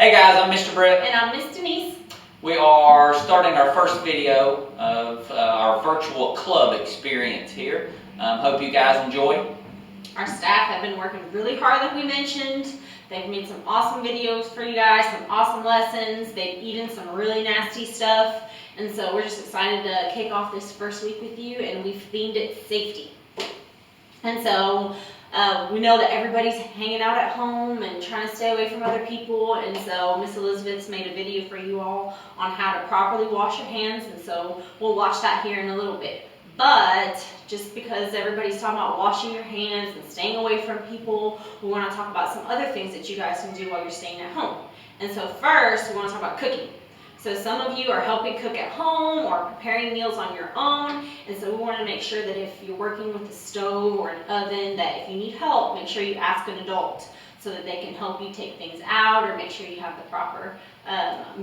Hey guys, I'm Mr. Brett. And I'm Miss Denise. We are starting our first video of our virtual club experience here. Hope you guys enjoy. Our staff have been working really hard, like we mentioned. They've made some awesome videos for you guys, some awesome lessons. They've eaten some really nasty stuff. And so we're just excited to kick off this first week with you, and we've themed it safety. And so we know that everybody's hanging out at home and trying to stay away from other people, and so Miss Elizabeth's made a video for you all on how to properly wash your hands, and so we'll watch that here in a little bit. But just because everybody's talking about washing your hands and staying away from people, we want to talk about some other things that you guys can do while you're staying at home. And so first, we want to talk about cooking. So some of you are helping cook at home or preparing meals on your own, and so we want to make sure that if you're working with a stove or an oven, that if you need help, make sure you ask an adult so that they can help you take things out, or make sure you have the proper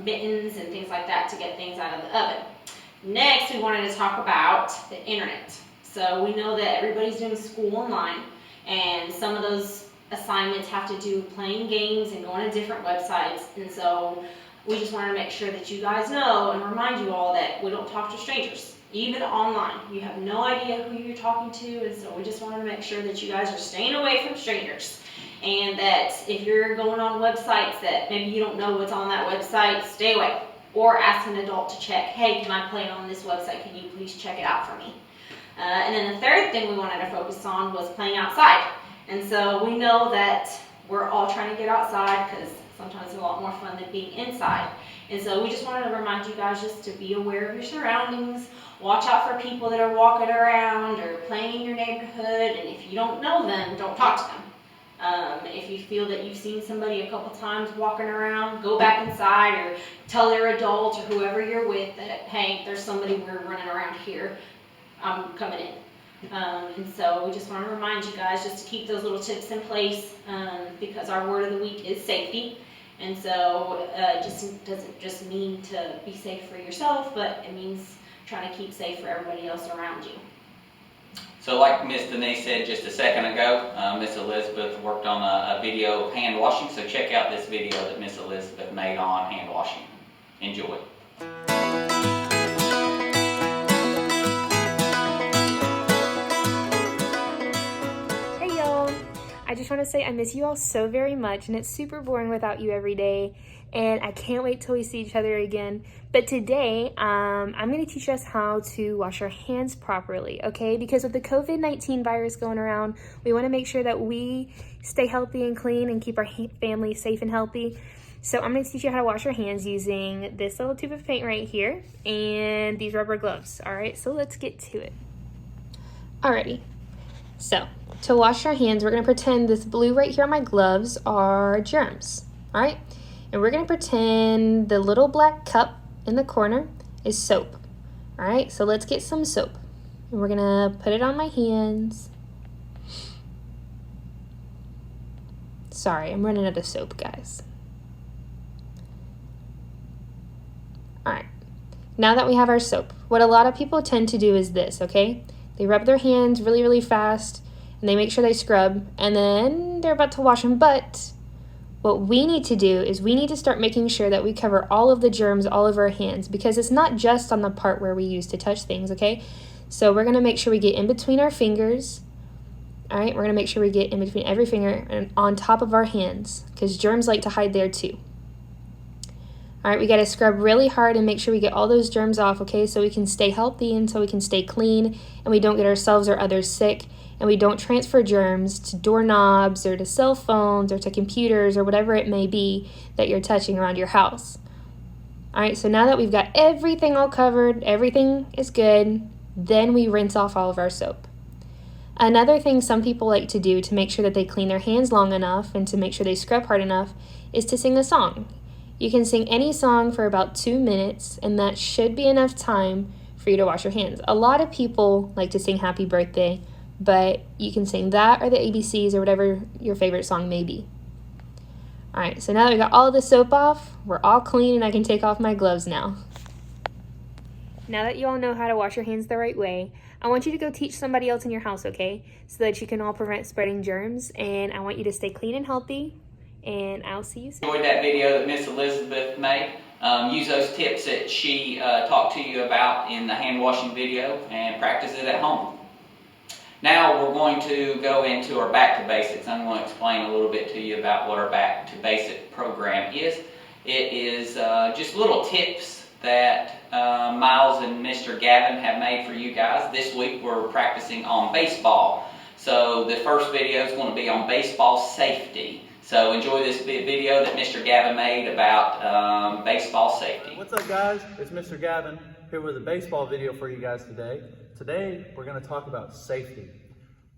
mittens and things like that to get things out of the oven. Next, we wanted to talk about the internet. So we know that everybody's doing school online, and some of those assignments have to do with playing games and going to different websites, and so we just wanted to make sure that you guys know and remind you all that we don't talk to strangers, even online. You have no idea who you're talking to, and so we just wanted to make sure that you guys are staying away from strangers. And that if you're going on websites that maybe you don't know what's on that website, stay away. Or ask an adult to check, hey, can I play on this website? Can you please check it out for me? And then the third thing we wanted to focus on was playing outside. And so we know that we're all trying to get outside because sometimes it's a lot more fun than being inside. And so we just wanted to remind you guys just to be aware of your surroundings. Watch out for people that are walking around or playing in your neighborhood. And if you don't know them, don't talk to them. If you feel that you've seen somebody a couple times walking around, go back inside or tell their adult or whoever you're with that, hey, there's somebody we're running around here. I'm coming in. And so we just want to remind you guys just to keep those little tips in place because our word of the week is safety. And so it just doesn't just mean to be safe for yourself, but it means trying to keep safe for everybody else around you. So like Miss Denise said just a second ago, Miss Elizabeth worked on a video of hand washing, so check out this video that Miss Elizabeth made on hand washing. Enjoy. I just want to say I miss you all so very much, and it's super boring without you every day, and I can't wait till we see each other again. But today, I'm going to teach us how to wash our hands properly, okay? Because with the COVID-19 virus going around, we want to make sure that we stay healthy and clean and keep our family safe and healthy. So I'm going to teach you how to wash your hands using this little tube of paint right here and these rubber gloves, all right? So let's get to it. Alrighty. So, to wash our hands, we're going to pretend this blue right here on my gloves are germs, all right? And we're going to pretend the little black cup in the corner is soap, all right? So let's get some soap. And we're going to put it on my hands. Sorry, I'm running out of soap, guys. All right, now that we have our soap, what a lot of people tend to do is this, okay? They rub their hands really, really fast, and they make sure they scrub, and then they're about to wash them. But what we need to do is we need to start making sure that we cover all of the germs all over our hands, because it's not just on the part where we use to touch things, okay? So we're going to make sure we get in between our fingers, all right? We're going to make sure we get in between every finger and on top of our hands, because germs like to hide there too. All right, we got to scrub really hard and make sure we get all those germs off, okay, so we can stay healthy and so we can stay clean and we don't get ourselves or others sick, and we don't transfer germs to doorknobs or to cell phones or to computers or whatever it may be that you're touching around your house. All right, so now that we've got everything all covered, everything is good, then we rinse off all of our soap. Another thing some people like to do to make sure that they clean their hands long enough and to make sure they scrub hard enough is to sing a song. You can sing any song for about 2 minutes, and that should be enough time for you to wash your hands. A lot of people like to sing Happy Birthday, but you can sing that or the ABCs or whatever your favorite song may be. All right, so now that we got all of the soap off, we're all clean and I can take off my gloves now. Now that you all know how to wash your hands the right way, I want you to go teach somebody else in your house, okay? So that you can all prevent spreading germs, and I want you to stay clean and healthy and I'll see you soon. Enjoyed that video that Miss Elizabeth made. Use those tips that she talked to you about in the hand washing video and practice it at home. Now we're going to go into our Back to Basics. I'm going to explain a little bit to you about what our Back to Basic program is. It is just little tips that Miles and Mr. Gavin have made for you guys. This week we're practicing on baseball. So the first video is going to be on baseball safety. So enjoy this video that Mr. Gavin made about baseball safety. What's up, guys? It's Mr. Gavin here with a baseball video for you guys today. Today we're going to talk about safety.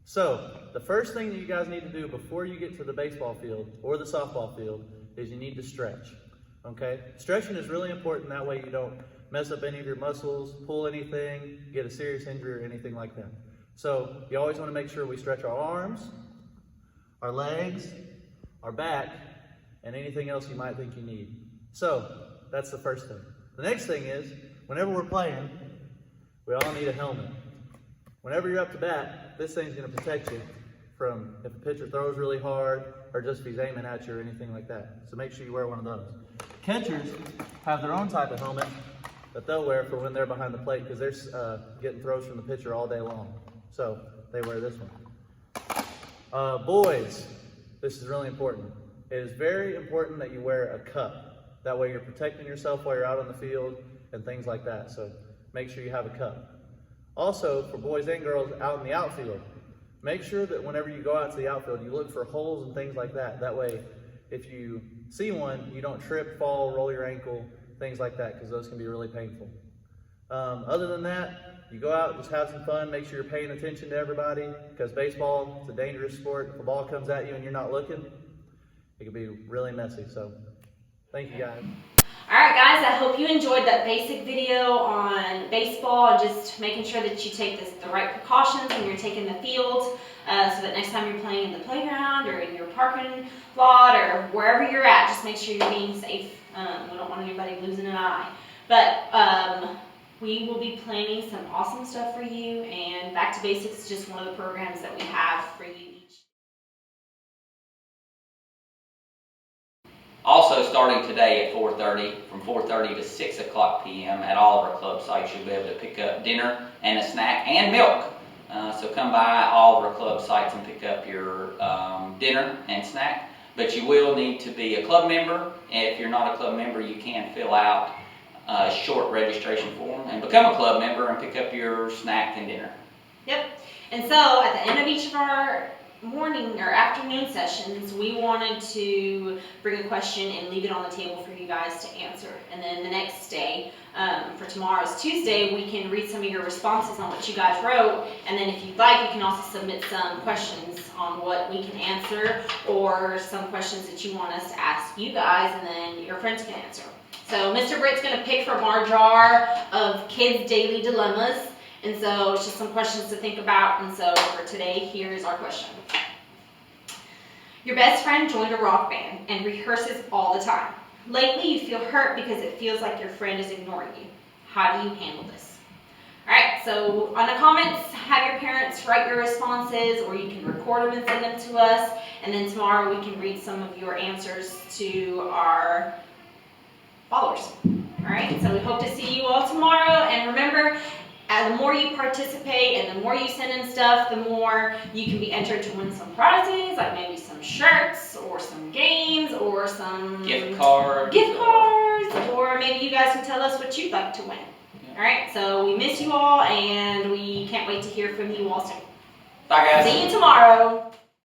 So the first thing that you guys need to do before you get to the baseball field or the softball field is you need to stretch. Okay? Stretching is really important. That way you don't mess up any of your muscles, pull anything, get a serious injury or anything like that. So you always want to make sure we stretch our arms, our legs, our back, and anything else you might think you need. So that's the first thing. The next thing is, whenever we're playing, we all need a helmet. Whenever you're up to bat, this thing's going to protect you from if a pitcher throws really hard or just if he's aiming at you or anything like that. So make sure you wear one of those. Catchers have their own type of helmet that they'll wear for when they're behind the plate because they're getting throws from the pitcher all day long. So they wear this one. Boys, this is really important. It is very important that you wear a cup. That way you're protecting yourself while you're out on the field and things like that. So make sure you have a cup. Also, for boys and girls out in the outfield, make sure that whenever you go out to the outfield, you look for holes and things like that. That way, if you see one, you don't trip, fall, roll your ankle, things like that, because those can be really painful. Other than that, you go out, just have some fun, make sure you're paying attention to everybody, because baseball is a dangerous sport. If a ball comes at you and you're not looking, it can be really messy. So, thank you guys. Alright guys, I hope you enjoyed that basic video on baseball and just making sure that you take the right precautions when you're taking the field so that next time you're playing in the playground or in your parking lot or wherever you're at, just make sure you're being safe. We don't want anybody losing an eye. But we will be planning some awesome stuff for you, and Back to Basics is just one of the programs that we have for you each. Also, starting today at 4:30, from 4:30 to 6 o'clock p.m. at all of our club sites, you'll be able to pick up dinner and a snack and milk. So come by all of our club sites and pick up your dinner and snack. But you will need to be a club member. If you're not a club member, you can fill out a short registration form and become a club member and pick up your snack and dinner. Yep. And so at the end of each of our morning or afternoon sessions, we wanted to bring a question and leave it on the table for you guys to answer. And then the next day, for tomorrow's Tuesday, we can read some of your responses on what you guys wrote. And then if you'd like, you can also submit some questions on what we can answer or some questions that you want us to ask you guys, and then your friends can answer. So Mr. Britt's going to pick from our jar of kids' daily dilemmas. And so it's just some questions to think about. And so for today, here's our question. Your best friend joined a rock band and rehearses all the time. Lately, you feel hurt because it feels like your friend is ignoring you. How do you handle this? All right, so on the comments, have your parents write your responses, or you can record them and send them to us. And then tomorrow we can read some of your answers to our followers. All right, so we hope to see you all tomorrow. And remember, the more you participate and the more you send in stuff, the more you can be entered to win some prizes, like maybe some shirts or some games or some Gift cards, or maybe you guys can tell us what you'd like to win. Yeah. All right, so we miss you all, and we can't wait to hear from you all soon. Bye, guys. See you tomorrow.